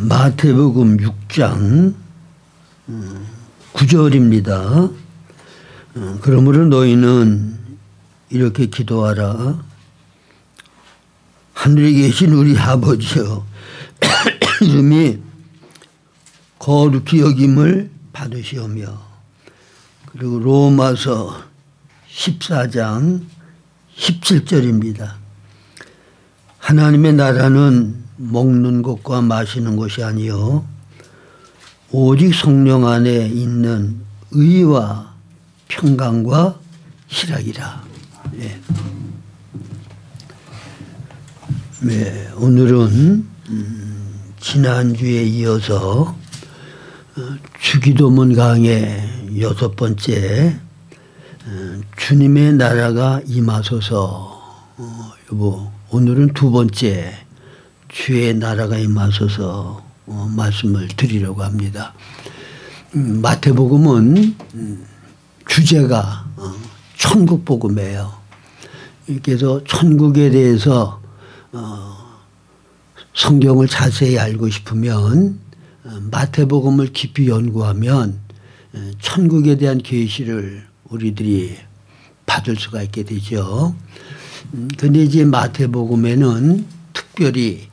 마태복음 6장 9절입니다. 그러므로 너희는 이렇게 기도하라. 하늘에 계신 우리 아버지여 이름이 거룩히 여김을 받으시오며. 그리고 로마서 14장 17절입니다. 하나님의 나라는 먹는 것과 마시는 것이 아니요 오직 성령 안에 있는 의와 평강과 희락이라. 네. 네, 오늘은 지난주에 이어서 주기도문 강의 6번째 주님의 나라가 임하소서. 오늘은 2번째 주의 나라가 임하소서 말씀을 드리려고 합니다. 마태복음은 주제가 천국복음이에요. 그래서 천국에 대해서 성경을 자세히 알고 싶으면 마태복음을 깊이 연구하면 천국에 대한 계시를 우리들이 받을 수가 있게 되죠. 그런데 이제 마태복음에는 특별히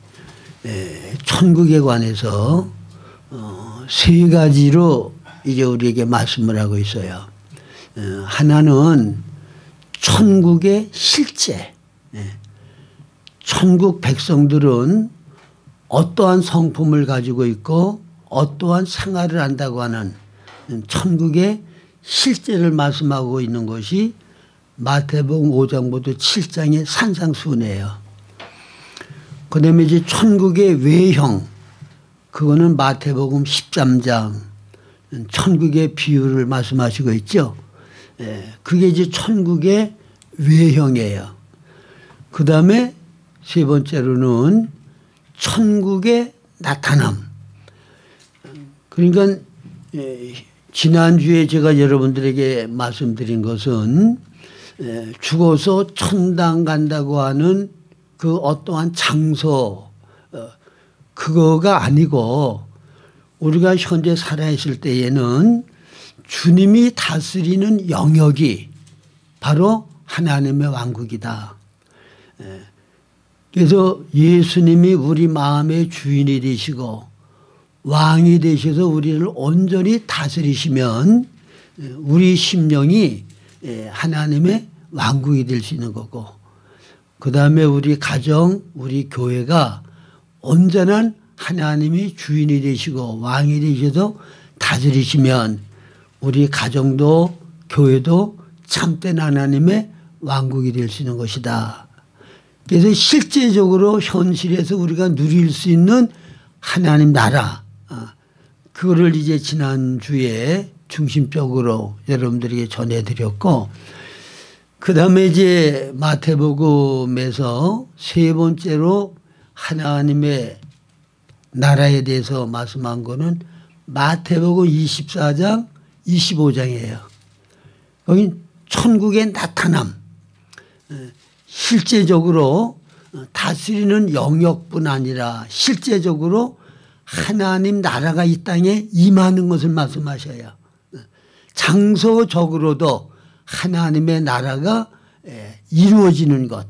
천국에 관해서 3가지로 이제 우리에게 말씀을 하고 있어요. 하나는 천국의 실제. 천국 백성들은 어떠한 성품을 가지고 있고 어떠한 생활을 한다고 하는 천국의 실제를 말씀하고 있는 것이 마태복음 5장부터 7장의 산상수훈이에요. 그 다음에 이제 천국의 외형, 그거는 마태복음 13장 천국의 비유를 말씀하시고 있죠. 그게 이제 천국의 외형이에요. 그 다음에 3번째로는 천국의 나타남. 그러니까 지난주에 제가 여러분들에게 말씀드린 것은 죽어서 천당 간다고 하는 그 어떠한 장소, 그거가 아니고 우리가 현재 살아있을 때에는 주님이 다스리는 영역이 바로 하나님의 왕국이다. 그래서 예수님이 우리 마음의 주인이 되시고 왕이 되셔서 우리를 온전히 다스리시면 우리 심령이 하나님의 왕국이 될 수 있는 거고, 그 다음에 우리 가정, 우리 교회가 온전한 하나님이 주인이 되시고 왕이 되셔서 다스리시면 우리 가정도 교회도 참된 하나님의 왕국이 될 수 있는 것이다. 그래서 실제적으로 현실에서 우리가 누릴 수 있는 하나님 나라, 그거를 이제 지난주에 중심적으로 여러분들에게 전해드렸고, 그 다음에 이제 마태복음에서 3번째로 하나님의 나라에 대해서 말씀한 거는 마태복음 24장 25장이에요. 여기 천국의 나타남, 실제적으로 다스리는 영역뿐 아니라 실제적으로 하나님 나라가 이 땅에 임하는 것을 말씀하셔요. 장소적으로도 하나님의 나라가 이루어지는 것.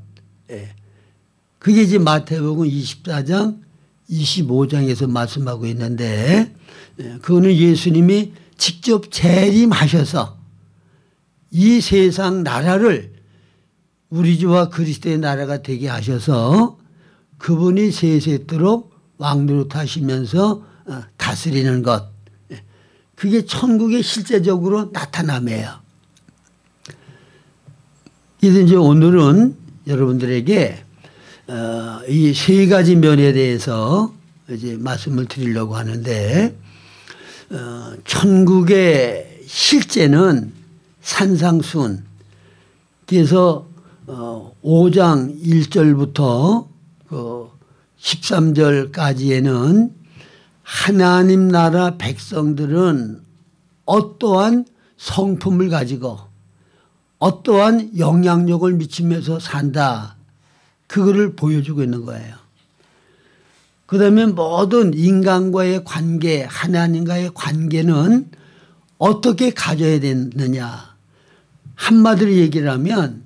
그게 이제 마태복음 24장 25장에서 말씀하고 있는데, 그거는 예수님이 직접 재림하셔서 이 세상 나라를 우리 주와 그리스도의 나라가 되게 하셔서 그분이 세세토록 왕노릇하시면서 다스리는 것. 그게 천국의 실제적으로 나타남이에요. 그래서 이제 오늘은 여러분들에게 이 3가지 면에 대해서 이제 말씀을 드리려고 하는데, 천국의 실제는 산상수훈. 그래서 5장 1절부터 그 13절까지에는 하나님 나라 백성들은 어떠한 성품을 가지고 어떠한 영향력을 미치면서 산다. 그거를 보여주고 있는 거예요. 그다음에 모든 인간과의 관계, 하나님과의 관계는 어떻게 가져야 되느냐. 한마디로 얘기를 하면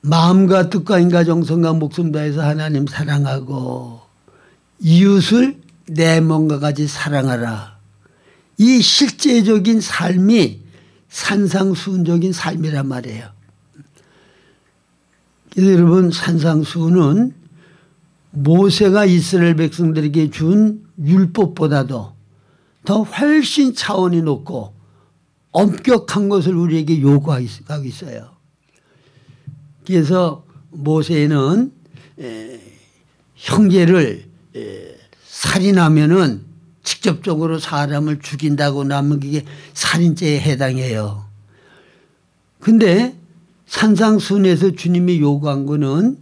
마음과 뜻과 인과 정성과 목숨 다해서 하나님 사랑하고 이웃을 내 몸과 같이 사랑하라. 이 실제적인 삶이 산상수훈적인 삶이란 말이에요. 그래서 여러분, 산상수훈은 모세가 이스라엘 백성들에게 준 율법보다도 더 훨씬 차원이 높고 엄격한 것을 우리에게 요구하고 있어요. 그래서 모세는 형제를 살인하면은 직접적으로 사람을 죽인다고 나면 그게 살인죄에 해당해요. 근데 산상수훈에서 주님이 요구한 거는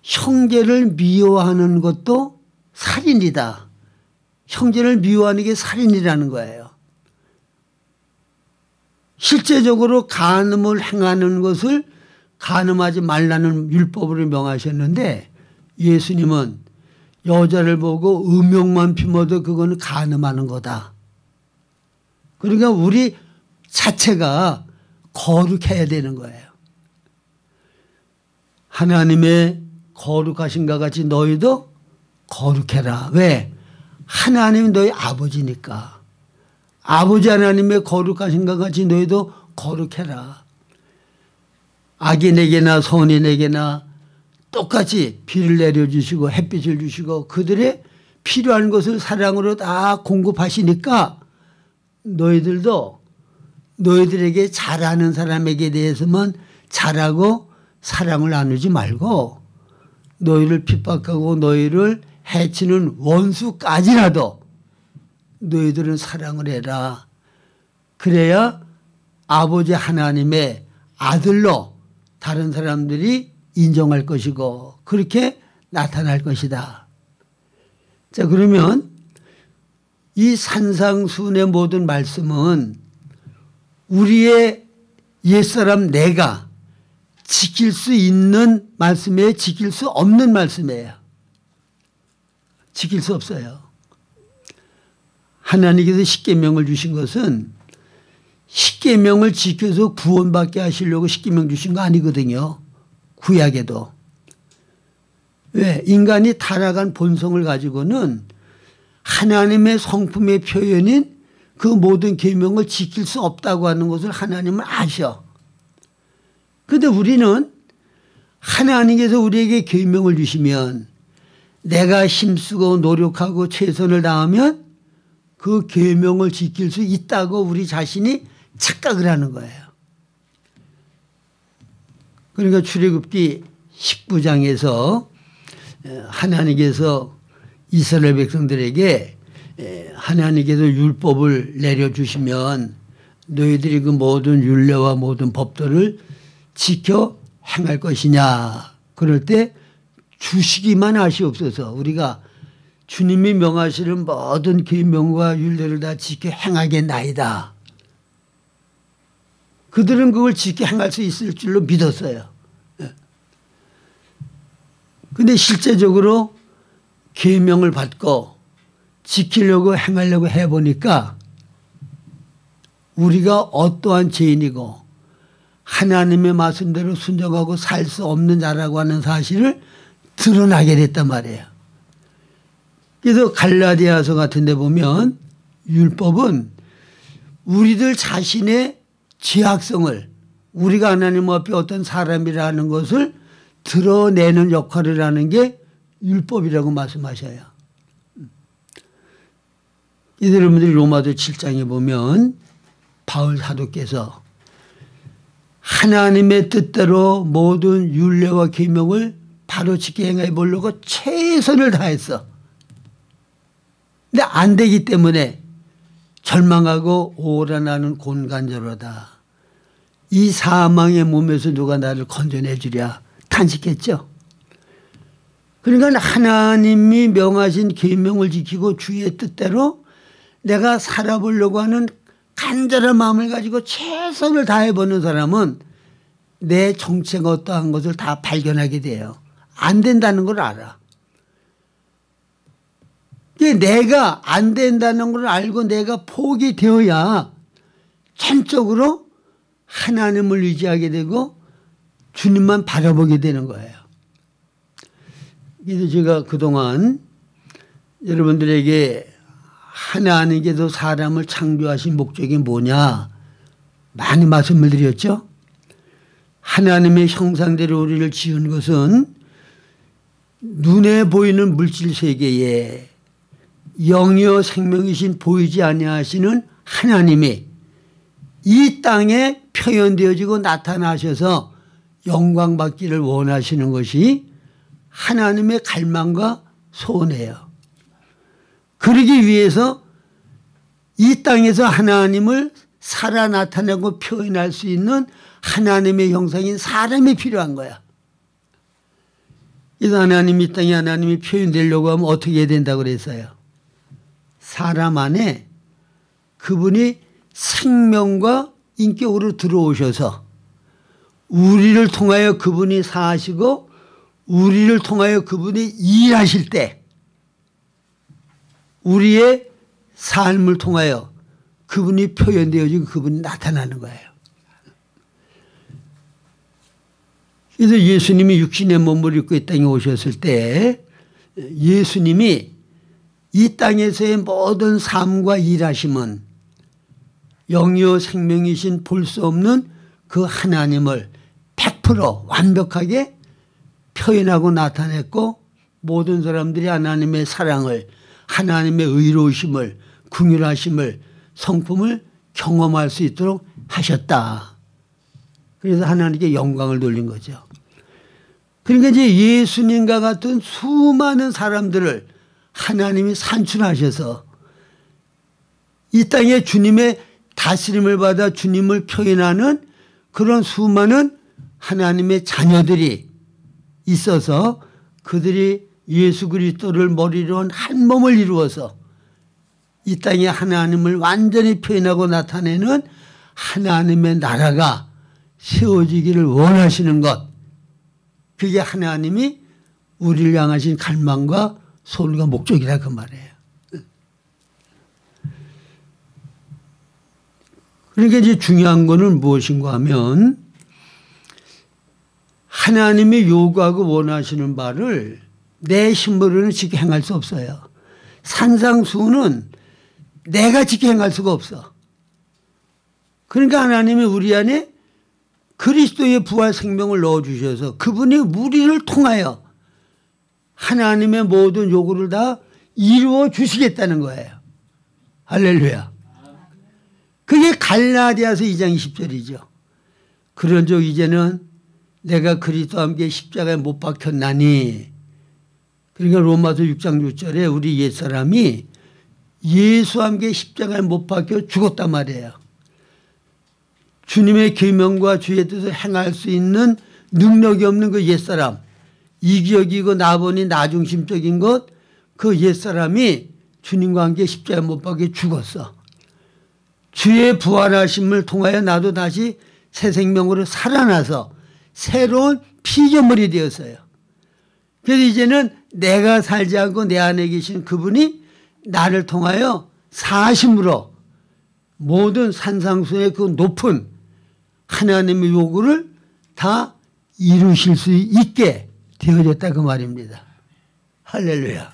형제를 미워하는 것도 살인이다. 형제를 미워하는 게 살인이라는 거예요. 실제적으로 간음을 행하는 것을 간음하지 말라는 율법으로 명하셨는데 예수님은 여자를 보고 음욕만 피워도 그거는 간음하는 거다. 그러니까 우리 자체가 거룩해야 되는 거예요. 하나님의 거룩하신가 같이 너희도 거룩해라. 왜? 하나님이 너희 아버지니까. 아버지 하나님의 거룩하신가 같이 너희도 거룩해라. 악인에게나 선인에게나 똑같이 비를 내려주시고 햇빛을 주시고 그들의 필요한 것을 사랑으로 다 공급하시니까 너희들도 너희들에게 잘하는 사람에게 대해서만 잘하고 사랑을 나누지 말고 너희를 핍박하고 너희를 해치는 원수까지라도 너희들은 사랑을 해라. 그래야 아버지 하나님의 아들로 다른 사람들이 인정할 것이고 그렇게 나타날 것이다. 자, 그러면 이 산상수훈의 모든 말씀은 우리의 옛사람 내가 지킬 수 있는 말씀이에요? 지킬 수 없는 말씀이에요? 지킬 수 없어요. 하나님께서 십계명을 주신 것은 십계명을 지켜서 구원받게 하시려고 십계명 주신 거 아니거든요. 구약에도. 왜? 인간이 타락한 본성을 가지고는 하나님의 성품의 표현인 그 모든 계명을 지킬 수 없다고 하는 것을 하나님은 아셔. 그런데 우리는 하나님께서 우리에게 계명을 주시면 내가 힘쓰고 노력하고 최선을 다하면 그 계명을 지킬 수 있다고 우리 자신이 착각을 하는 거예요. 그러니까 출애굽기 19장에서 하나님께서 이스라엘 백성들에게 하나님께서 율법을 내려주시면 너희들이 그 모든 율례와 모든 법도를 지켜 행할 것이냐. 그럴 때 주시기만 하시옵소서. 우리가 주님이 명하시는 모든 계명과 율례를 다 지켜 행하겠나이다. 그들은 그걸 지켜 행할 수 있을 줄로 믿었어요. 그런데 실제적으로 계명을 받고 지키려고 행하려고 해보니까 우리가 어떠한 죄인이고 하나님의 말씀대로 순종하고 살 수 없는 자라고 하는 사실을 드러나게 됐단 말이에요. 그래서 갈라디아서 같은 데 보면 율법은 우리들 자신의 죄악성을 우리가 하나님 앞에 어떤 사람이라는 것을 드러내는 역할을 하는 게 율법이라고 말씀하셔요. 여러분들이 로마서 7장에 보면 바울 사도께서 하나님의 뜻대로 모든 율례와 계명을 바로 지켜 행해 보려고 최선을 다했어. 근데 안 되기 때문에 절망하고 오라 나는 곤간절하다. 이 사망의 몸에서 누가 나를 건져내 주랴 탄식했죠. 그러니까 하나님이 명하신 계명을 지키고 주의 뜻대로 내가 살아보려고 하는 간절한 마음을 가지고 최선을 다해보는 사람은 내 정체가 어떠한 것을 다 발견하게 돼요. 안 된다는 걸 알아. 내가 안 된다는 걸 알고 내가 포기되어야 전적으로 하나님을 의지하게 되고 주님만 바라보게 되는 거예요. 그래서 제가 그동안 여러분들에게 하나님께서 사람을 창조하신 목적이 뭐냐 많이 말씀을 드렸죠. 하나님의 형상대로 우리를 지은 것은 눈에 보이는 물질 세계에 영이요 생명이신 보이지 아니하시는 하나님이 이 땅에 표현되어지고 나타나셔서 영광받기를 원하시는 것이 하나님의 갈망과 소원이에요. 그러기 위해서 이 땅에서 하나님을 살아 나타내고 표현할 수 있는 하나님의 형상인 사람이 필요한 거야. 그래서 하나님이 이 땅에 하나님이 표현되려고 하면 어떻게 해야 된다고 그랬어요? 사람 안에 그분이 생명과 인격으로 들어오셔서 우리를 통하여 그분이 사시고 우리를 통하여 그분이 일하실 때 우리의 삶을 통하여 그분이 표현되어지고 그분이 나타나는 거예요. 그래서 예수님이 육신의 몸을 입고 이 땅에 오셨을 때 예수님이 이 땅에서의 모든 삶과 일하심은 영이요 생명이신 볼 수 없는 그 하나님을 100% 완벽하게 표현하고 나타냈고 모든 사람들이 하나님의 사랑을 하나님의 의로우심을 긍휼하심을 성품을 경험할 수 있도록 하셨다. 그래서 하나님께 영광을 돌린 거죠. 그러니까 이제 예수님과 같은 수많은 사람들을 하나님이 산출하셔서 이 땅에 주님의 다스림을 받아 주님을 표현하는 그런 수많은 하나님의 자녀들이 있어서 그들이 예수 그리스도를 머리로 한 몸을 이루어서 이 땅에 하나님을 완전히 표현하고 나타내는 하나님의 나라가 세워지기를 원하시는 것, 그게 하나님이 우리를 향하신 갈망과 소원과 목적이라 그 말이에요. 그러니까 이제 중요한 거는 무엇인가 하면 하나님이 요구하고 원하시는 바를 내 힘으로는 지켜 행할 수 없어요. 산상수훈은 내가 지켜 행할 수가 없어. 그러니까 하나님이 우리 안에 그리스도의 부활 생명을 넣어주셔서 그분이 우리를 통하여 하나님의 모든 요구를 다 이루어 주시겠다는 거예요. 할렐루야. 그게 갈라디아서 2장 20절이죠. 그런즉 이제는 내가 그리스도와 함께 십자가에 못 박혔나니, 그러니까 로마서 6장 6절에 우리 옛사람이 예수와 함께 십자가에 못 박혀 죽었단 말이에요. 주님의 계명과 주의 뜻을 행할 수 있는 능력이 없는 그 옛사람, 이기적이고 나보니 나중심적인 것, 그 옛사람이 주님과 함께 십자가에 못 박혀 죽었어. 주의 부활하심을 통하여 나도 다시 새 생명으로 살아나서 새로운 피조물이 되었어요. 그래서 이제는 내가 살지 않고 내 안에 계신 그분이 나를 통하여 사심으로 모든 산상수의 그 높은 하나님의 요구를 다 이루실 수 있게 되어졌다 그 말입니다. 할렐루야.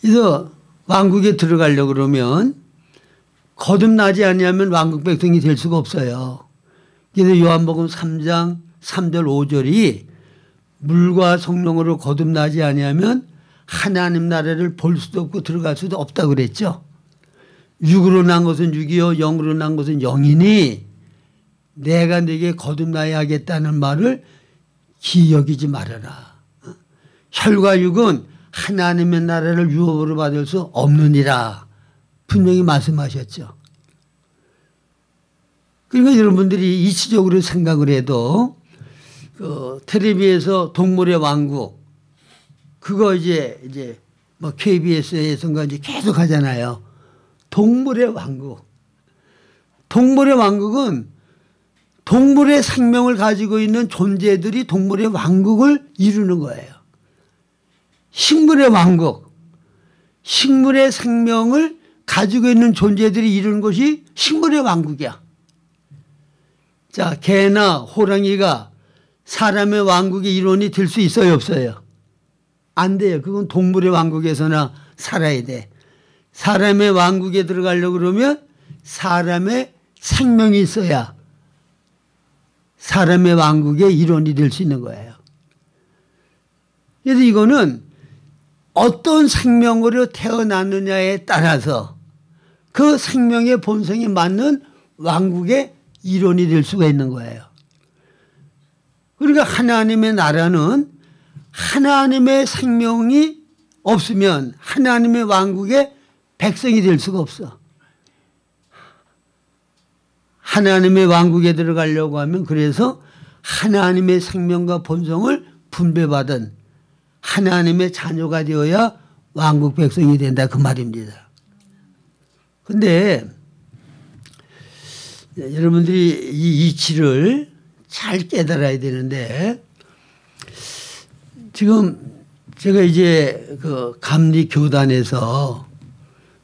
그래서 왕국에 들어가려고 그러면 거듭나지 아니하면 왕국 백성이 될 수가 없어요. 그래서 요한복음 3장 3절 5절이 물과 성령으로 거듭나지 아니하면 하나님 나라를 볼 수도 없고 들어갈 수도 없다고 그랬죠. 육으로 난 것은 육이요 영으로 난 것은 영이니 내가 네게 거듭나야 하겠다는 말을 기여기지 말아라. 혈과 육은 하나님의 나라를 유업으로 받을 수 없느니라 분명히 말씀하셨죠. 그러니까 여러분들이 이치적으로 생각을 해도 텔레비에서 동물의 왕국 그거 이제 뭐 KBS에선가 이제 계속 하잖아요. 동물의 왕국. 동물의 왕국은 동물의 생명을 가지고 있는 존재들이 동물의 왕국을 이루는 거예요. 식물의 왕국, 식물의 생명을 가지고 있는 존재들이 이루는 것이 식물의 왕국이야. 자, 개나 호랑이가 사람의 왕국의 일원이 될 수 있어요, 없어요? 안 돼요. 그건 동물의 왕국에서나 살아야 돼. 사람의 왕국에 들어가려고 그러면 사람의 생명이 있어야 사람의 왕국의 일원이 될 수 있는 거예요. 그래서 이거는 어떤 생명으로 태어났느냐에 따라서 그 생명의 본성에 맞는 왕국의 일원이 될 수가 있는 거예요. 그러니까 하나님의 나라는 하나님의 생명이 없으면 하나님의 왕국의 백성이 될 수가 없어. 하나님의 왕국에 들어가려고 하면 그래서 하나님의 생명과 본성을 분배받은 하나님의 자녀가 되어야 왕국 백성이 된다 그 말입니다. 그런데 여러분들이 이 이치를 잘 깨달아야 되는데 지금 제가 이제 그 감리 교단에서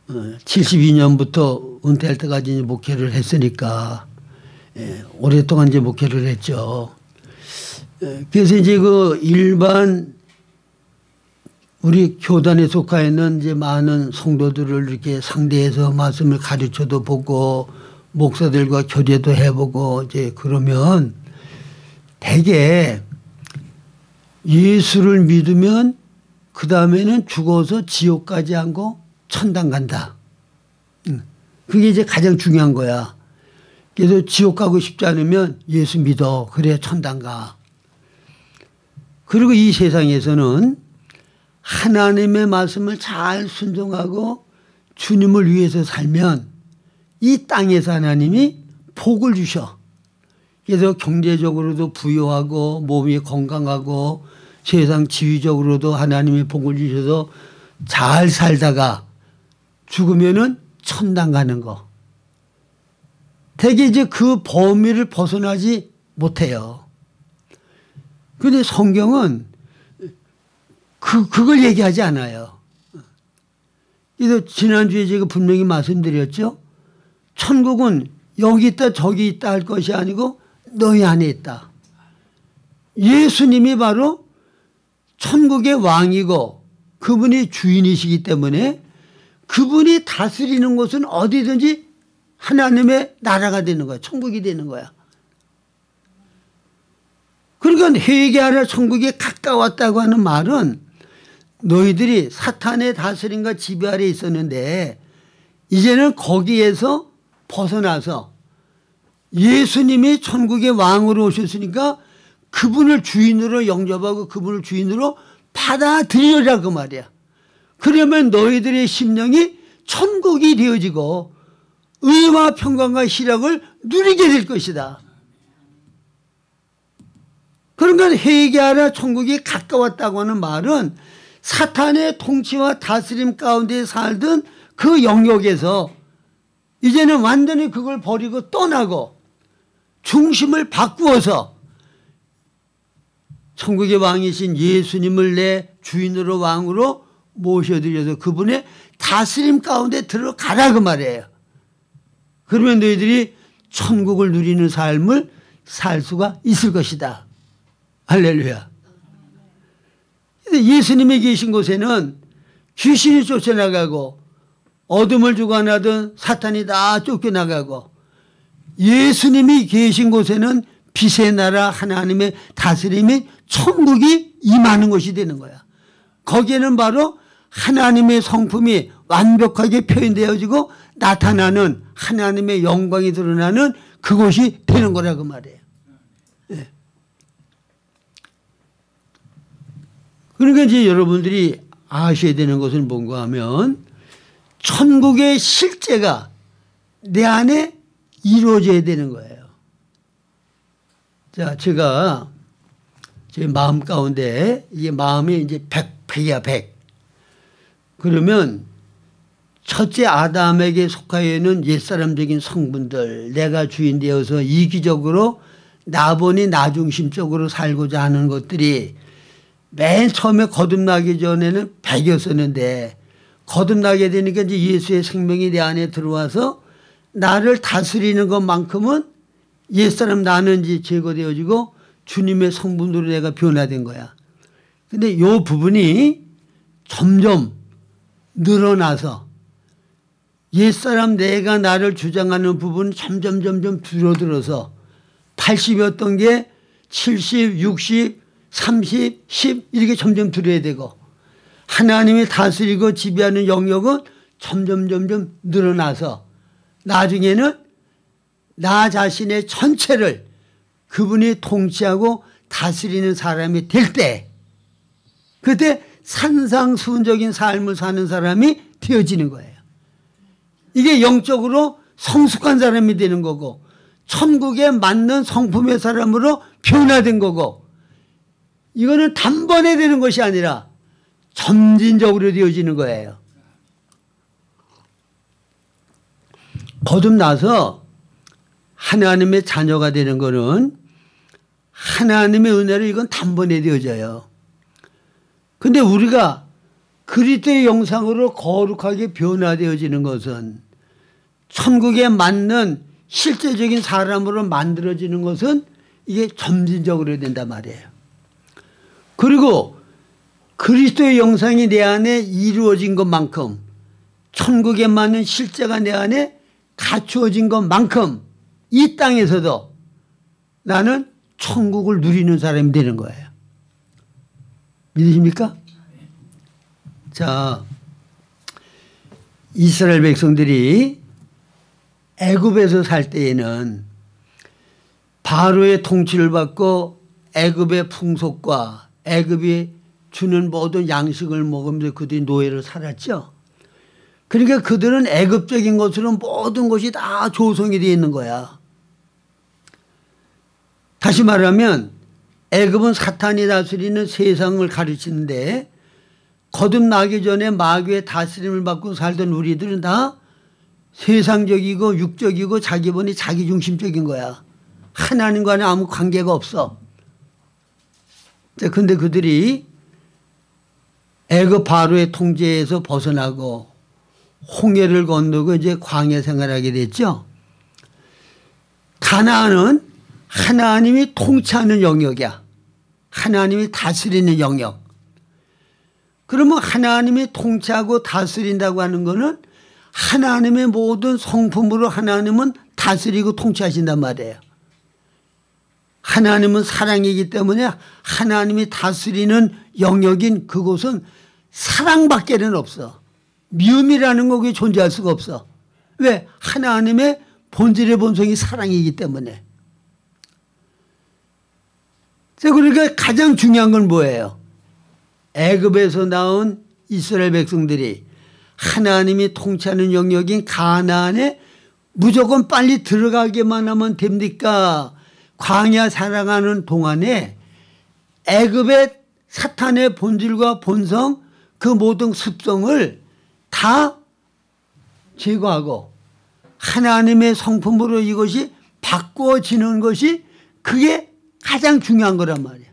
72년부터 은퇴할 때까지 이제 목회를 했으니까 오랫동안 이제 목회를 했죠. 그래서 이제 그 일반 우리 교단에 속하 있는 이제 많은 성도들을 이렇게 상대해서 말씀을 가르쳐도 보고 목사들과 교제도 해보고 이제 그러면 대개 예수를 믿으면 그 다음에는 죽어서 지옥 가지 않고 천당 간다. 그게 이제 가장 중요한 거야. 그래서 지옥 가고 싶지 않으면 예수 믿어. 그래야 천당 가. 그리고 이 세상에서는 하나님의 말씀을 잘 순종하고 주님을 위해서 살면 이 땅에서 하나님이 복을 주셔. 그래서 경제적으로도 부유하고 몸이 건강하고 세상 지위적으로도 하나님이 복을 주셔서 잘 살다가 죽으면은 천당 가는 거. 대개 이제 그 범위를 벗어나지 못해요. 그런데 성경은 그걸 얘기하지 않아요. 그래서 지난주에 제가 분명히 말씀드렸죠. 천국은 여기 있다 저기 있다 할 것이 아니고 너희 안에 있다. 예수님이 바로 천국의 왕이고 그분이 주인이시기 때문에 그분이 다스리는 곳은 어디든지 하나님의 나라가 되는 거야. 천국이 되는 거야. 그러니까 회개하라 천국에 가까웠다고 하는 말은 너희들이 사탄의 다스림과 지배 아래 있었는데 이제는 거기에서 벗어나서 예수님이 천국의 왕으로 오셨으니까 그분을 주인으로 영접하고 그분을 주인으로 받아들이라 그 말이야. 그러면 너희들의 심령이 천국이 되어지고 의와 평강과 희락을 누리게 될 것이다. 그러니까 회개하라 천국이 가까웠다고 하는 말은 사탄의 통치와 다스림 가운데 살던 그 영역에서 이제는 완전히 그걸 버리고 떠나고 중심을 바꾸어서 천국의 왕이신 예수님을 내 주인으로 왕으로 모셔드려서 그분의 다스림 가운데 들어가라 그 말이에요. 그러면 너희들이 천국을 누리는 삶을 살 수가 있을 것이다. 할렐루야. 예수님이 계신 곳에는 귀신이 쫓아나가고 어둠을 주관하던 사탄이 다 쫓겨나가고 예수님이 계신 곳에는 빛의 나라 하나님의 다스림이 천국이 임하는 것이 되는 거야. 거기에는 바로 하나님의 성품이 완벽하게 표현되어지고 나타나는 하나님의 영광이 드러나는 그곳이 되는 거라고 말이에요. 네. 그러니까 이제 여러분들이 아셔야 되는 것은 뭔가 하면 천국의 실제가 내 안에 이루어져야 되는 거예요. 자, 제가 제 마음 가운데 이게 마음이 이제 100이야 100. 그러면 첫째 아담에게 속하여 있는 옛사람적인 성분들, 내가 주인 되어서 이기적으로 나보니 나중심적으로 살고자 하는 것들이 맨 처음에 거듭나기 전에는 100이었었는데 거듭나게 되니까 이제 예수의 생명이 내 안에 들어와서 나를 다스리는 것만큼은 옛사람 나는 이제 제거되어지고 주님의 성분으로 내가 변화된 거야. 근데 이 부분이 점점 늘어나서 옛사람 내가 나를 주장하는 부분은 점점 줄어들어서 80이었던 게 70, 60, 30, 10 이렇게 점점 줄여야 되고 하나님이 다스리고 지배하는 영역은 점점 늘어나서 나중에는 나 자신의 전체를 그분이 통치하고 다스리는 사람이 될 때 그때 산상수훈적인 삶을 사는 사람이 되어지는 거예요. 이게 영적으로 성숙한 사람이 되는 거고 천국에 맞는 성품의 사람으로 변화된 거고 이거는 단번에 되는 것이 아니라 점진적으로 되어지는 거예요. 거듭나서 하나님의 자녀가 되는 거는 하나님의 은혜로 이건 단번에 되어져요. 근데 우리가 그리스도의 형상으로 거룩하게 변화되어지는 것은 천국에 맞는 실제적인 사람으로 만들어지는 것은 이게 점진적으로 된단 말이에요. 그리고 그리스도의 형상이 내 안에 이루어진 것만큼 천국에 맞는 실제가 내 안에 갖추어진 것만큼 이 땅에서도 나는 천국을 누리는 사람이 되는 거예요. 믿으십니까? 자, 이스라엘 백성들이 애굽에서 살 때에는 바로의 통치를 받고 애굽의 풍속과 애굽이 주는 모든 양식을 먹으면서 그들이 노예로 살았죠. 그러니까 그들은 애굽적인 것으로 모든 것이 다 조성이 되어 있는 거야. 다시 말하면 애굽은 사탄이 다스리는 세상을 가르치는데 거듭나기 전에 마귀의 다스림을 받고 살던 우리들은 다 세상적이고 육적이고 자기본이 자기중심적인 거야. 하나님과는 아무 관계가 없어. 그런데 그들이 애굽 바로의 통제에서 벗어나고 홍해를 건너고 이제 광야 생활하게 됐죠. 가나안은 하나님이 통치하는 영역이야. 하나님이 다스리는 영역. 그러면 하나님이 통치하고 다스린다고 하는 것은 하나님의 모든 성품으로 하나님은 다스리고 통치하신단 말이에요. 하나님은 사랑이기 때문에 하나님이 다스리는 영역인 그곳은 사랑밖에는 없어. 미움이라는 거 그게 존재할 수가 없어. 왜? 하나님의 본질의 본성이 사랑이기 때문에. 그러니까 가장 중요한 건 뭐예요? 애굽에서 나온 이스라엘 백성들이 하나님이 통치하는 영역인 가나안에 무조건 빨리 들어가기만 하면 됩니까? 광야 살아가는 동안에 애굽의 사탄의 본질과 본성 그 모든 습성을 다 제거하고 하나님의 성품으로 이것이 바꿔지는 것이 그게 가장 중요한 거란 말이야.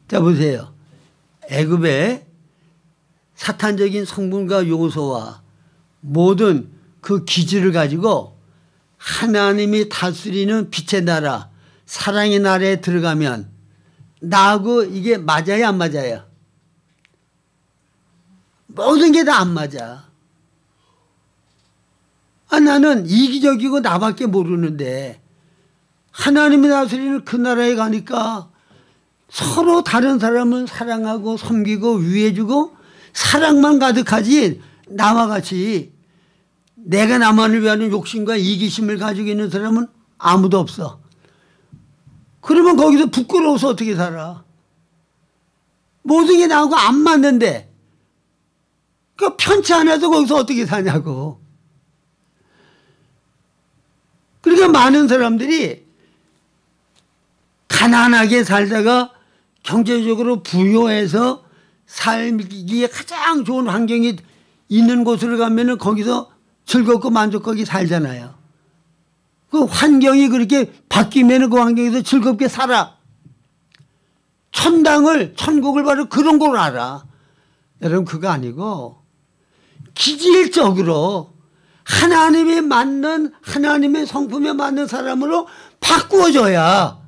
자 보세요. 애굽의 사탄적인 성분과 요소와 모든 그 기질을 가지고 하나님이 다스리는 빛의 나라 사랑의 나라에 들어가면 나하고 이게 맞아요 안 맞아요? 모든 게 다 안 맞아. 나는 이기적이고 나밖에 모르는데 하나님이 다스리는 그 나라에 가니까 서로 다른 사람은 사랑하고 섬기고 위해주고 사랑만 가득하지 나와 같이 내가 나만을 위하는 욕심과 이기심을 가지고 있는 사람은 아무도 없어. 그러면 거기서 부끄러워서 어떻게 살아? 모든 게 나하고 안 맞는데 그 편치 않아서 거기서 어떻게 사냐고. 그러니까 많은 사람들이 가난하게 살다가 경제적으로 부유해서 살기에 가장 좋은 환경이 있는 곳으로 가면은 거기서 즐겁고 만족하게 살잖아요. 그 환경이 그렇게 바뀌면은 그 환경에서 즐겁게 살아. 천국을 바로 그런 걸 알아. 여러분 그거 아니고 기질적으로 하나님이 맞는 하나님의 성품에 맞는 사람으로 바꾸어줘야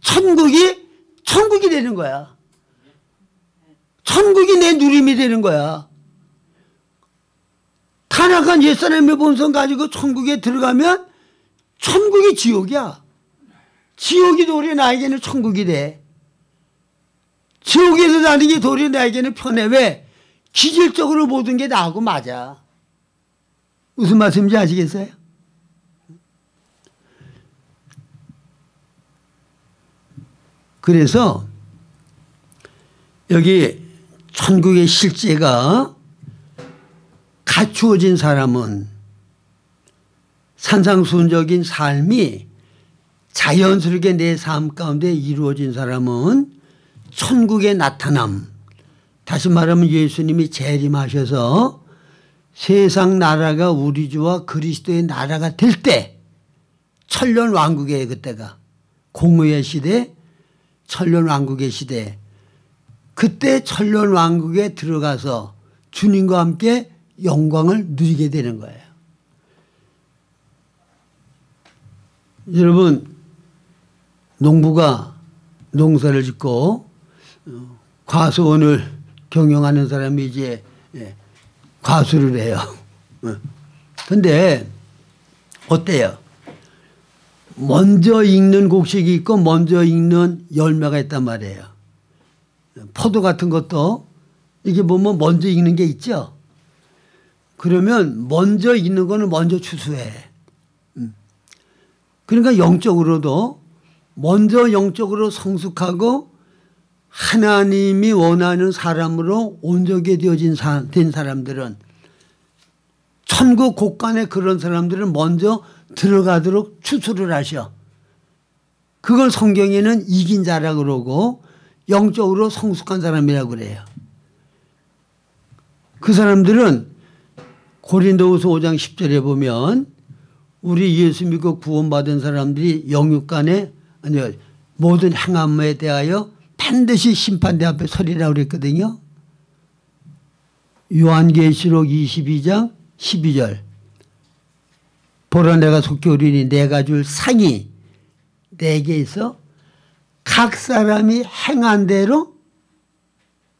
천국이 되는 거야. 천국이 내 누림이 되는 거야. 타락한 옛사람의 본성 가지고 천국에 들어가면 천국이 지옥이야. 지옥이 도리어 나에게는 천국이 돼. 지옥에서 사는 게 도리어 나에게는 편해. 왜? 기질적으로 모든 게 나하고 맞아. 무슨 말씀인지 아시겠어요? 그래서 여기 천국의 실제가 갖추어진 사람은 산상수훈적인 삶이 자연스럽게 내 삶 가운데 이루어진 사람은 천국의 나타남, 다시 말하면 예수님이 재림하셔서 세상 나라가 우리 주와 그리스도의 나라가 될 때, 천년왕국의 그때가 공의의 시대, 천년왕국의 시대, 그때 천년왕국에 들어가서 주님과 함께 영광을 누리게 되는 거예요. 여러분 농부가 농사를 짓고 과수원을 경영하는 사람이 이제 과수를 해요. 근데 어때요? 먼저 익는 곡식이 있고 먼저 익는 열매가 있단 말이에요. 포도 같은 것도 이게 보면 먼저 익는 게 있죠. 그러면 먼저 익는 거는 먼저 추수해. 그러니까 영적으로도 먼저 영적으로 성숙하고 하나님이 원하는 사람으로 온전하게 된 사람들은, 천국 곳간에 그런 사람들은 먼저 들어가도록 추수를 하셔. 그걸 성경에는 이긴 자라고 그러고 영적으로 성숙한 사람이라고 그래요. 그 사람들은 고린도후서 5장 10절에 보면 우리 예수 믿고 구원받은 사람들이 영육간에 모든 행함에 대하여 반드시 심판대 앞에 서리라고 그랬거든요. 요한계시록 22장 12절. 보라 내가 속히 오리니 내가 줄 상이 내게 있어 각 사람이 행한 대로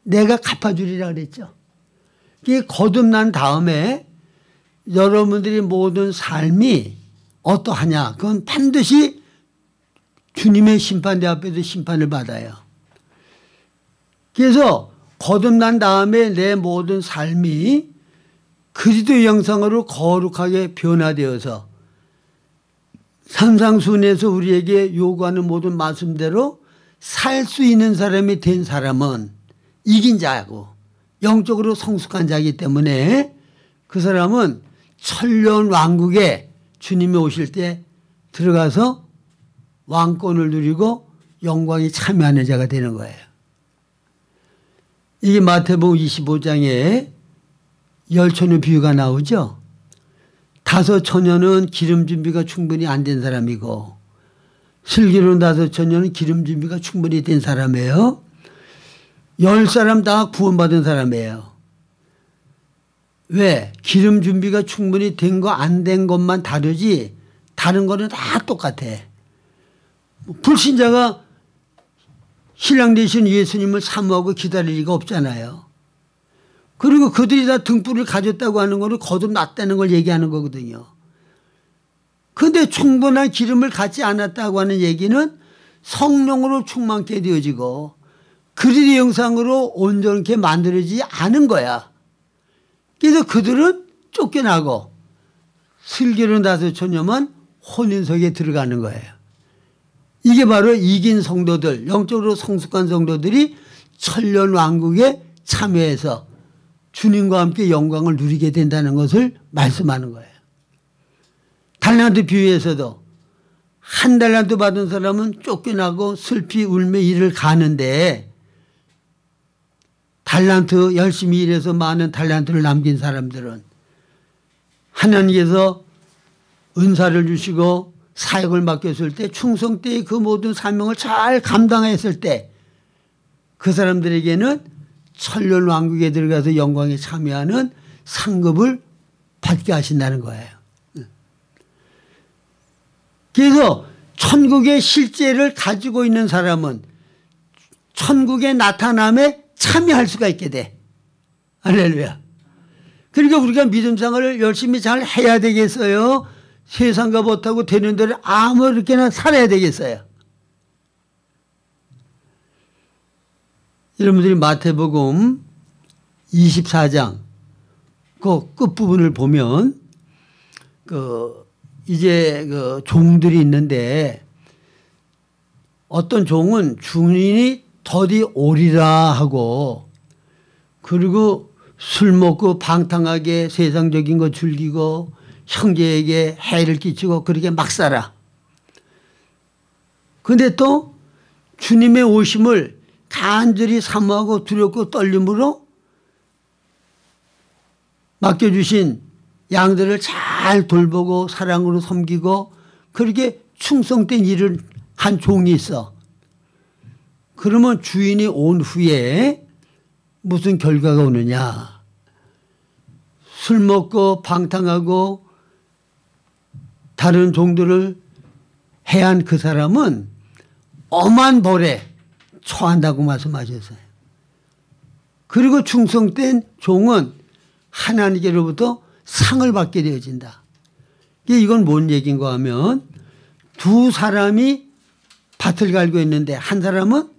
내가 갚아주리라 그랬죠. 이게 거듭난 다음에 여러분들이 모든 삶이 어떠하냐, 그건 반드시 주님의 심판대 앞에서 심판을 받아요. 그래서 거듭난 다음에 내 모든 삶이 그리스도의 형상으로 거룩하게 변화되어서 산상수훈에서 우리에게 요구하는 모든 말씀대로 살 수 있는 사람이 된 사람은 이긴 자고 영적으로 성숙한 자이기 때문에 그 사람은 천년왕국에 주님이 오실 때 들어가서 왕권을 누리고 영광에 참여하는 자가 되는 거예요. 이게 마태복음 25장에 열처녀 비유가 나오죠. 5처녀는 기름 준비가 충분히 안 된 사람이고 슬기로운 5처녀는 기름 준비가 충분히 된 사람이에요. 10사람 다 구원받은 사람이에요. 왜? 기름 준비가 충분히 된 거 안 된 것만 다르지 다른 거는 다 똑같아. 불신자가 신랑 되신 예수님을 사모하고 기다릴 리가 없잖아요. 그리고 그들이 다 등불을 가졌다고 하는 거는 거듭났다는 걸 얘기하는 거거든요. 그런데 충분한 기름을 갖지 않았다고 하는 얘기는 성령으로 충만케 되어지고 그리스도의 형상으로 온전케 만들어지지 않은 거야. 그래서 그들은 쫓겨나고 슬기로운 5처녀만 혼인석에 들어가는 거예요. 이게 바로 이긴 성도들, 영적으로 성숙한 성도들이 천년왕국에 참여해서 주님과 함께 영광을 누리게 된다는 것을 말씀하는 거예요. 달란트 비유에서도 한 달란트 받은 사람은 쫓겨나고 슬피 울며 일을 가는데 달란트 열심히 일해서 많은 달란트를 남긴 사람들은 하나님께서 은사를 주시고 사역을 맡겼을 때 충성 때의 그 모든 사명을 잘 감당했을 때 그 사람들에게는 천년왕국에 들어가서 영광에 참여하는 상급을 받게 하신다는 거예요. 그래서 천국의 실제를 가지고 있는 사람은 천국의 나타남에 참여할 수가 있게 돼. 할렐루야. 그러니까 우리가 믿음 생활을 열심히 잘 해야 되겠어요? 세상과 못하고 되는 대로 아무렇게나 살아야 되겠어요? 여러분들이 마태복음 24장 그 끝부분을 보면 이제 종들이 있는데 어떤 종은 주인이 더디 오리라 하고 그리고 술 먹고 방탕하게 세상적인 거 즐기고 형제에게 해를 끼치고 그렇게 막 살아. 그런데 또 주님의 오심을 간절히 사모하고 두렵고 떨림으로 맡겨주신 양들을 잘 돌보고 사랑으로 섬기고 그렇게 충성된 일을 한 종이 있어. 그러면 주인이 온 후에 무슨 결과가 오느냐. 술 먹고 방탕하고 다른 종들을 해한 그 사람은 엄한 벌에 처한다고 말씀하셨어요. 그리고 충성된 종은 하나님께로부터 상을 받게 되어진다. 이건 뭔 얘기인가 하면 두 사람이 밭을 갈고 있는데 한 사람은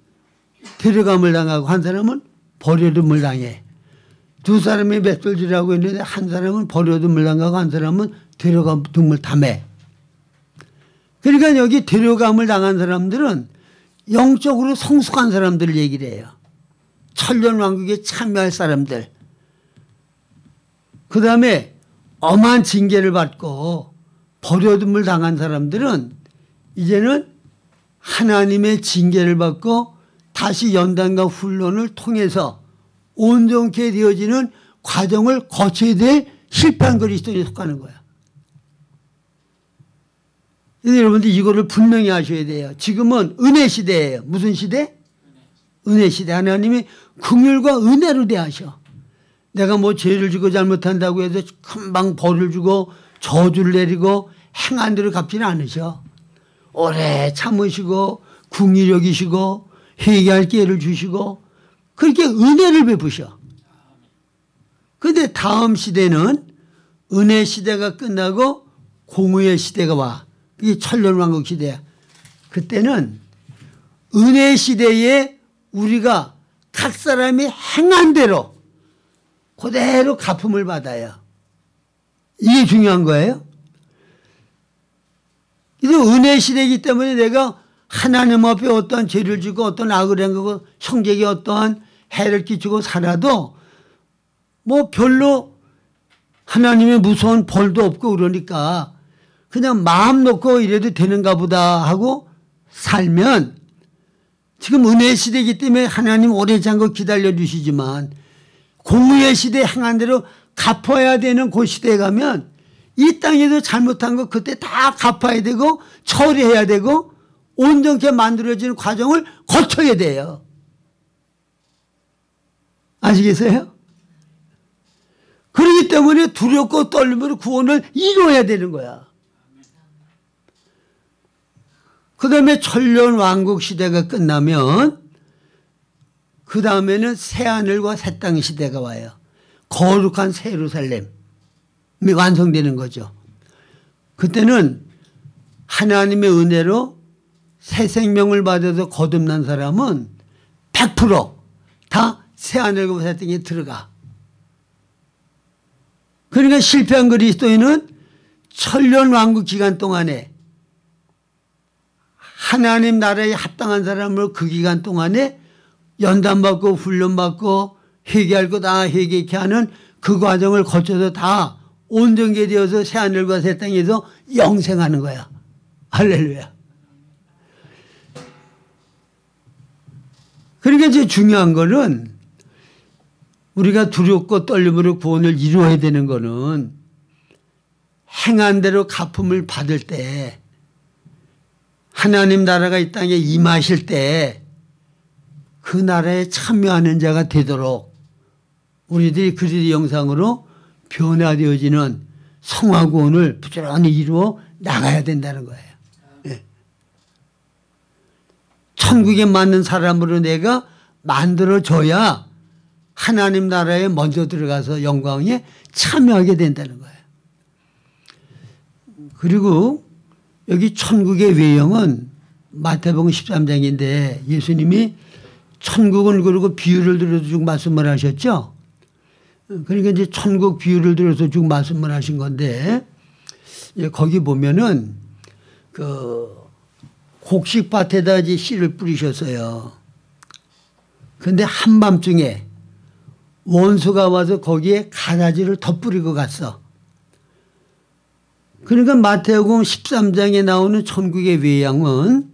데려감을 당하고 한 사람은 버려둠을 당해. 두 사람이 맷돌질을 하고 있는데 한 사람은 버려둠을 당하고 한 사람은 데려감을 당해. 그러니까 여기 데려감을 당한 사람들은 영적으로 성숙한 사람들을 얘기를 해요. 천년왕국에 참여할 사람들. 그 다음에 엄한 징계를 받고 버려둠을 당한 사람들은 이제는 하나님의 징계를 받고 다시 연단과 훈련을 통해서 온전케 되어지는 과정을 거쳐야 될 실패한 그리스도인에 속하는 거야. 여러분들 이거를 분명히 하셔야 돼요. 지금은 은혜 시대예요. 무슨 시대? 은혜 시대. 하나님이 긍휼과 은혜로 대하셔. 내가 뭐 죄를 지고 잘못한다고 해서 금방 벌을 주고 저주를 내리고 행한 대로 갚지는 않으셔. 오래 참으시고 궁휼히 여기시고 회개할 기회를 주시고 그렇게 은혜를 베푸셔. 그런데 다음 시대는 은혜 시대가 끝나고 공의의 시대가 와. 이게 천년왕국 시대야. 그때는 은혜 시대에 우리가 각 사람이 행한 대로 그대로 갚음을 받아요. 이게 중요한 거예요. 그래서 은혜 시대이기 때문에 내가 하나님 앞에 어떠한 죄를 지고 어떤 악을 행하고 형제에게 어떠한 해를 끼치고 살아도 뭐 별로 하나님의 무서운 벌도 없고 그러니까 그냥 마음 놓고 이래도 되는가 보다 하고 살면 지금 은혜 시대이기 때문에 하나님 오래 잠깐 기다려 주시지만 공의의 시대에 행한 대로 갚아야 되는 그 시대에 가면 이 땅에도 잘못한 거 그때 다 갚아야 되고 처리해야 되고 온전케 만들어지는 과정을 거쳐야 돼요. 아시겠어요? 그렇기 때문에 두렵고 떨림으로 구원을 이루어야 되는 거야. 그 다음에 천년왕국 시대가 끝나면 그 다음에는 새하늘과 새 땅 시대가 와요. 거룩한 새 예루살렘이 완성되는 거죠. 그때는 하나님의 은혜로 새 생명을 받아서 거듭난 사람은 100% 다 새하늘과 새 땅에 들어가. 그러니까 실패한 그리스도인은 천년왕국 기간 동안에 하나님 나라에 합당한 사람으로 그 기간 동안에 연단받고 훈련받고 회개할 거 다 회개케 하는 그 과정을 거쳐서 다 온전케 되어서 새하늘과 새 땅에서 영생하는 거야. 할렐루야. 그러니까 이제 중요한 거는 우리가 두렵고 떨림으로 구원을 이루어야 되는 거는 행한 대로 갚음을 받을 때 하나님 나라가 이 땅에 임하실 때 그 나라에 참여하는 자가 되도록 우리들이 그리스도의 영상으로 변화되어지는 성화구원을 부지런히 이루어 나가야 된다는 거예요. 네. 천국에 맞는 사람으로 내가 만들어져야 하나님 나라에 먼저 들어가서 영광에 참여하게 된다는 거예요. 그리고 여기 천국의 외형은 마태복음 13장인데 예수님이 천국을 그리고 비유를 들어서 쭉 말씀을 하셨죠. 그러니까 이제 천국 비유를 들어서 쭉 말씀을 하신 건데 거기 보면은 그 곡식밭에다 이제 씨를 뿌리셨어요. 그런데 한밤중에 원수가 와서 거기에 가라지를 덧뿌리고 갔어. 그러니까 마태복음 13장에 나오는 천국의 외양은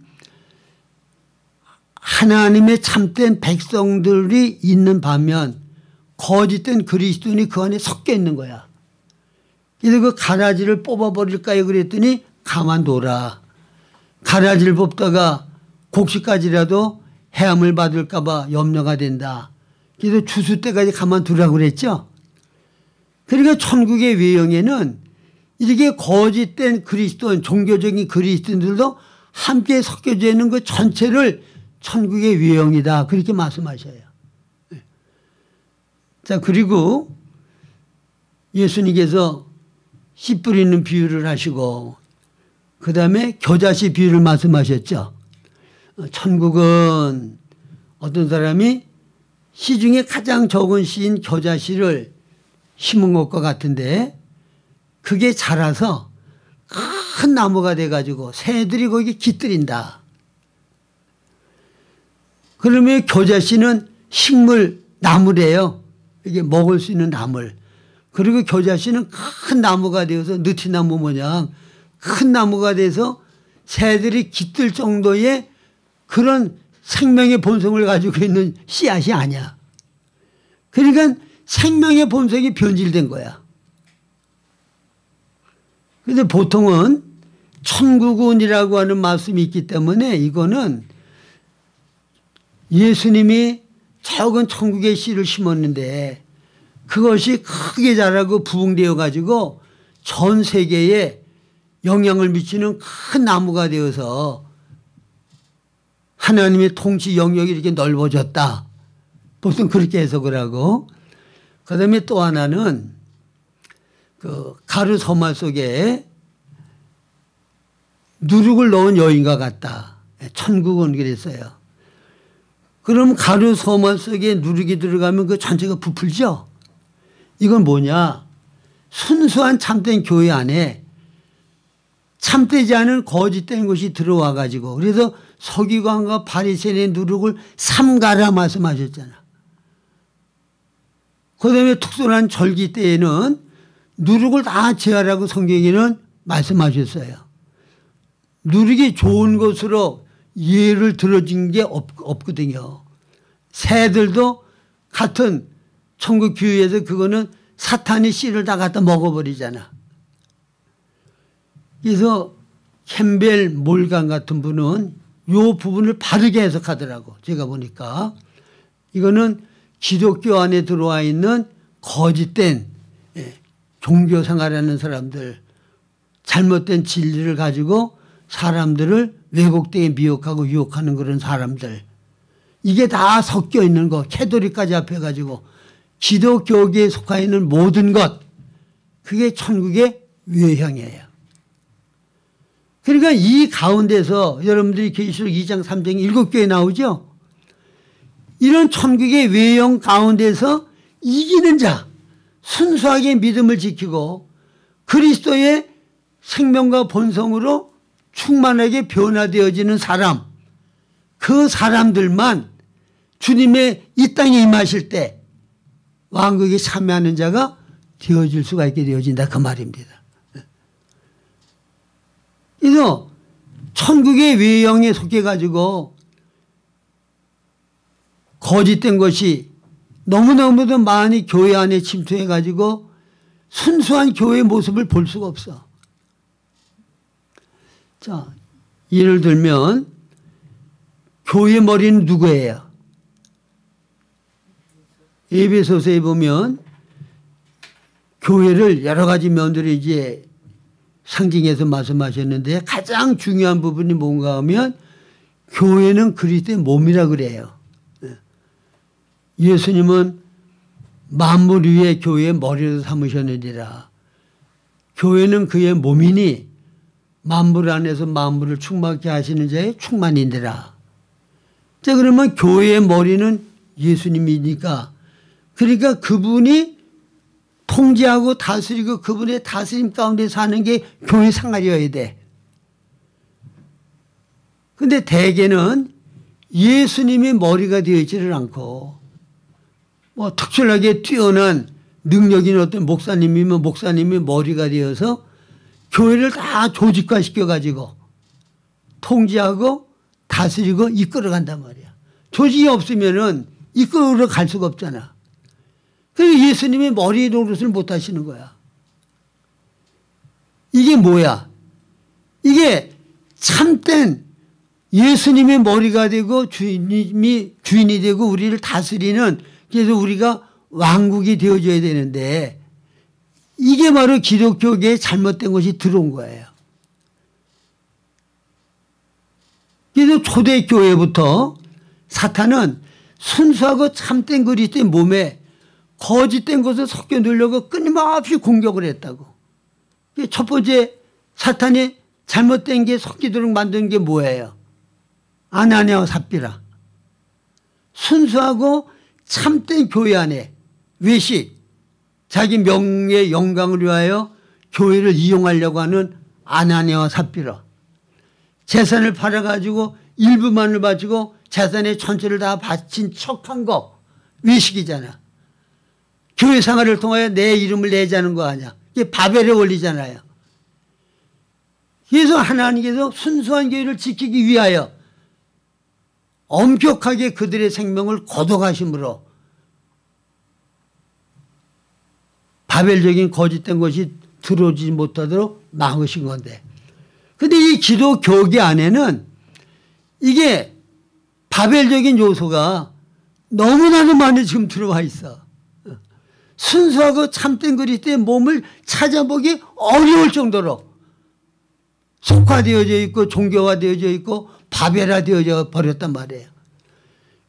하나님의 참된 백성들이 있는 반면 거짓된 그리스도인이 그 안에 섞여 있는 거야. 그래서 그 가라지를 뽑아버릴까요? 그랬더니 가만둬라. 가라지를 뽑다가 곡식까지라도 해함을 받을까 봐 염려가 된다. 그래서 추수 때까지 가만두라고 그랬죠. 그러니까 천국의 외형에는 이렇게 거짓된 그리스도인, 종교적인 그리스도인들도 함께 섞여져 있는 그 전체를 천국의 외형이다. 그렇게 말씀하셔요. 자, 그리고 예수님께서 씨 뿌리는 비유를 하시고 그 다음에 겨자씨 비유를 말씀하셨죠. 천국은 어떤 사람이 씨 중에 가장 적은 씨인 겨자씨를 심은 것과 같은데 그게 자라서 큰 나무가 돼가지고 새들이 거기 깃들인다. 그러면 겨자씨는 식물 나무래요. 이게 먹을 수 있는 나물. 그리고 겨자씨는 큰 나무가 되어서 느티나무 모양 큰 나무가 돼서 새들이 깃들 정도의 그런 생명의 본성을 가지고 있는 씨앗이 아니야. 그러니까 생명의 본성이 변질된 거야. 그런데 보통은 천국운이라고 하는 말씀이 있기 때문에 이거는 예수님이 적은 천국의 씨를 심었는데 그것이 크게 자라고 부흥되어 가지고 전 세계에 영향을 미치는 큰 나무가 되어서 하나님의 통치 영역이 이렇게 넓어졌다. 보통 그렇게 해석을 하고 그 다음에 또 하나는 그 가루 서말 속에 누룩을 넣은 여인과 같다. 천국은 그랬어요. 그럼 가루 서말 속에 누룩이 들어가면 그 전체가 부풀죠. 이건 뭐냐? 순수한 참된 교회 안에 참되지 않은 거짓된 것이 들어와 가지고 그래서 서기관과 바리새인의 누룩을 삼가라 말씀하셨잖아. 그 다음에 특별한 절기 때에는 누룩을 다 제하라고 성경에는 말씀하셨어요. 누룩이 좋은 것으로 예를 들어진 게 없거든요. 새들도 같은 천국 교회에서 그거는 사탄이 씨를 다 갖다 먹어버리잖아. 그래서 캠벨 몰간 같은 분은 이 부분을 바르게 해석하더라고. 제가 보니까 이거는 기독교 안에 들어와 있는 거짓된 종교 생활하는 사람들 잘못된 진리를 가지고 사람들을 왜곡되게 미혹하고 유혹하는 그런 사람들 이게 다 섞여 있는 거 캐토릭까지 합해가지고 기독교계에 속하 있는 모든 것 그게 천국의 외형이에요. 그러니까 이 가운데서 여러분들이 계시록 2장 3장 7교에 나오죠. 이런 천국의 외형 가운데서 이기는 자 순수하게 믿음을 지키고 그리스도의 생명과 본성으로 충만하게 변화되어지는 사람 그 사람들만 주님의 이 땅에 임하실 때 왕국에 참여하는 자가 되어질 수가 있게 되어진다 그 말입니다. 그래서 천국의 외형에 속해 가지고 거짓된 것이 너무너무도 많이 교회 안에 침투해 가지고 순수한 교회의 모습을 볼 수가 없어. 자, 예를 들면 교회 머리는 누구예요? 에베소서에 보면 교회를 여러 가지 면들을 이제 상징해서 말씀하셨는데 가장 중요한 부분이 뭔가 하면 교회는 그리스도의 몸이라 그래요. 예수님은 만물 위에 교회의 머리로 삼으셨느니라. 교회는 그의 몸이니 만물 안에서 만물을 충만케 하시는 자의 충만인지라. 자, 그러면 교회의 머리는 예수님이니까, 그러니까 그분이 통제하고 다스리고 그분의 다스림 가운데 사는 게 교회 생활이어야 돼. 근데 대개는 예수님이 머리가 되어 있지를 않고 뭐 특별하게 뛰어난 능력 있는 어떤 목사님이면 목사님이 머리가 되어서 교회를 다 조직화시켜 가지고 통제하고 다스리고 이끌어간단 말이야. 조직이 없으면은 이끌어 갈 수가 없잖아. 그래서 예수님이 머리 노릇을 못 하시는 거야. 이게 뭐야? 이게 참된 예수님의 머리가 되고 주인이 되고 우리를 다스리는, 그래서 우리가 왕국이 되어줘야 되는데 이게 바로 기독교계에 잘못된 것이 들어온 거예요. 그래서 초대교회부터 사탄은 순수하고 참된 그리스도의 몸에 거짓된 것을 섞여 넣으려고 끊임없이 공격을 했다고. 첫 번째 사탄이 잘못된 게 섞이도록 만든 게 뭐예요? 아나니아와 삽비라. 순수하고 참된 교회 안에 외식, 자기 명예의 영광을 위하여 교회를 이용하려고 하는 아나니아와 삽비라. 재산을 팔아가지고 일부만을 바치고 재산의 전체를 다 바친 척한 거 외식이잖아. 교회 생활을 통하여 내 이름을 내자는 거 아니야. 이게 바벨의 원리잖아요. 그래서 하나님께서 순수한 교회를 지키기 위하여 엄격하게 그들의 생명을 거둬가심으로 바벨적인 거짓된 것이 들어오지 못하도록 막으신 건데, 근데 이 기독교계 안에는 이게 바벨적인 요소가 너무나도 많이 지금 들어와 있어. 순수하고 참된 그리스도의 몸을 찾아보기 어려울 정도로 속화되어져 있고 종교화되어져 있고 바벨화되어져 버렸단 말이에요.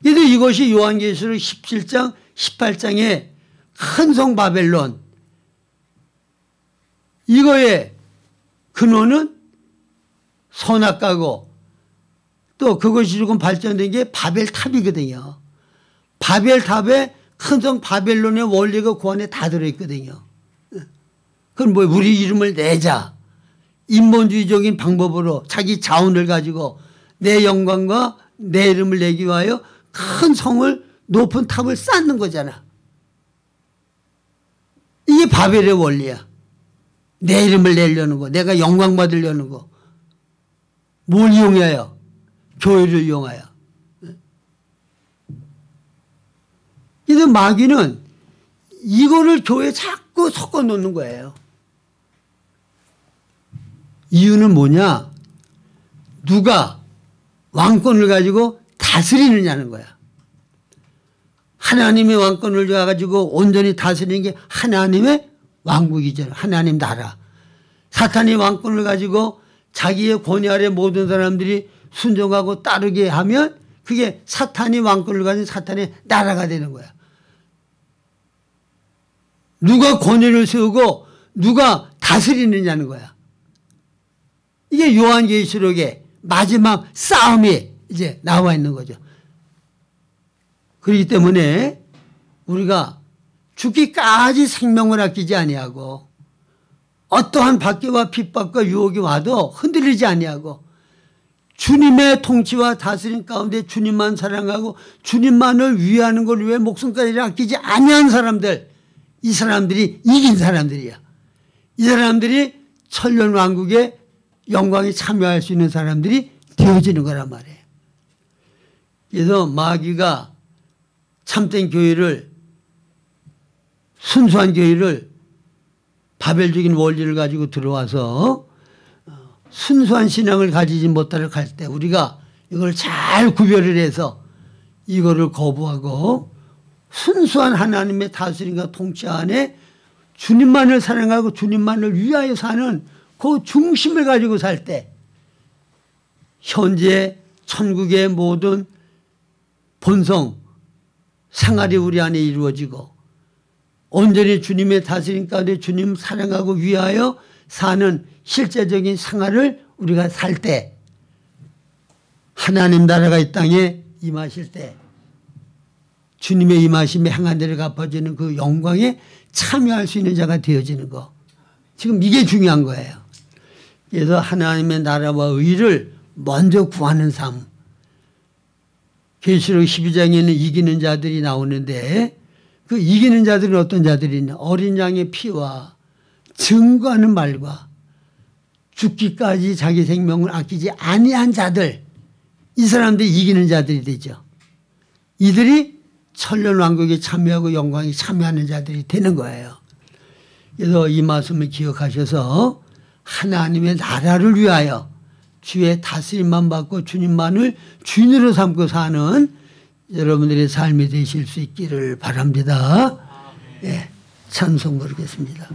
그래서 이것이 요한계시록 17장 18장에 큰 성 바벨론, 이거의 근원은 선악과고 또 그것이 조금 발전된 게 바벨탑이거든요. 바벨탑에 큰 성 바벨론의 원리가 그 안에 다 들어있거든요. 그건 뭐 우리 이름을 내자, 인본주의적인 방법으로 자기 자원을 가지고 내 영광과 내 이름을 내기 위하여 큰 성을, 높은 탑을 쌓는 거잖아. 이게 바벨의 원리야. 내 이름을 내려는 거, 내가 영광 받으려는 거. 뭘 이용해요? 교회를 이용하여. 그래서 마귀는 이거를 교회에 자꾸 섞어 놓는 거예요. 이유는 뭐냐? 누가 왕권을 가지고 다스리느냐는 거야. 하나님의 왕권을 가지고 온전히 다스리는 게 하나님의 왕국이잖아. 하나님 나라. 사탄의 왕권을 가지고 자기의 권위 아래 모든 사람들이 순종하고 따르게 하면 그게 사탄이 왕권을 가진 사탄의 나라가 되는 거야. 누가 권위를 세우고 누가 다스리느냐는 거야. 이게 요한계시록의 마지막 싸움이 이제 나와 있는 거죠. 그렇기 때문에 우리가 죽기까지 생명을 아끼지 아니하고 어떠한 박해와 핍박과 유혹이 와도 흔들리지 아니하고 주님의 통치와 다스림 가운데 주님만 사랑하고 주님만을 위하는 걸 위해 목숨까지 아끼지 아니한 사람들, 이 사람들이 이긴 사람들이야. 이 사람들이 천년 왕국의 영광에 참여할 수 있는 사람들이 되어지는 거란 말이에요. 그래서 마귀가 참된 교회를, 순수한 교회를 바벨적인 원리를 가지고 들어와서 순수한 신앙을 가지지 못하도록 할 때 우리가 이걸 잘 구별을 해서 이거를 거부하고 순수한 하나님의 다스림과 통치 안에 주님만을 사랑하고 주님만을 위하여 사는 그 중심을 가지고 살 때 현재 천국의 모든 본성 생활이 우리 안에 이루어지고 온전히 주님의 다스림 가운데 주님 사랑하고 위하여 사는 실제적인 생활을 우리가 살 때 하나님 나라가 이 땅에 임하실 때 주님의 임하심에 행한 대로 갚아지는 그 영광에 참여할 수 있는 자가 되어지는 거. 지금 이게 중요한 거예요. 그래서 하나님의 나라와 의를 먼저 구하는 삶. 계시록 12장에는 이기는 자들이 나오는데 그 이기는 자들은 어떤 자들이냐. 어린 양의 피와 증거하는 말과 죽기까지 자기 생명을 아끼지 아니한 자들. 이 사람들이 이기는 자들이 되죠. 이들이 천년왕국에 참여하고 영광에 참여하는 자들이 되는 거예요. 그래서 이 말씀을 기억하셔서 하나님의 나라를 위하여 주의 다스림만 받고 주님만을 주인으로 삼고 사는 여러분들의 삶이 되실 수 있기를 바랍니다. 예, 찬송 부르겠습니다.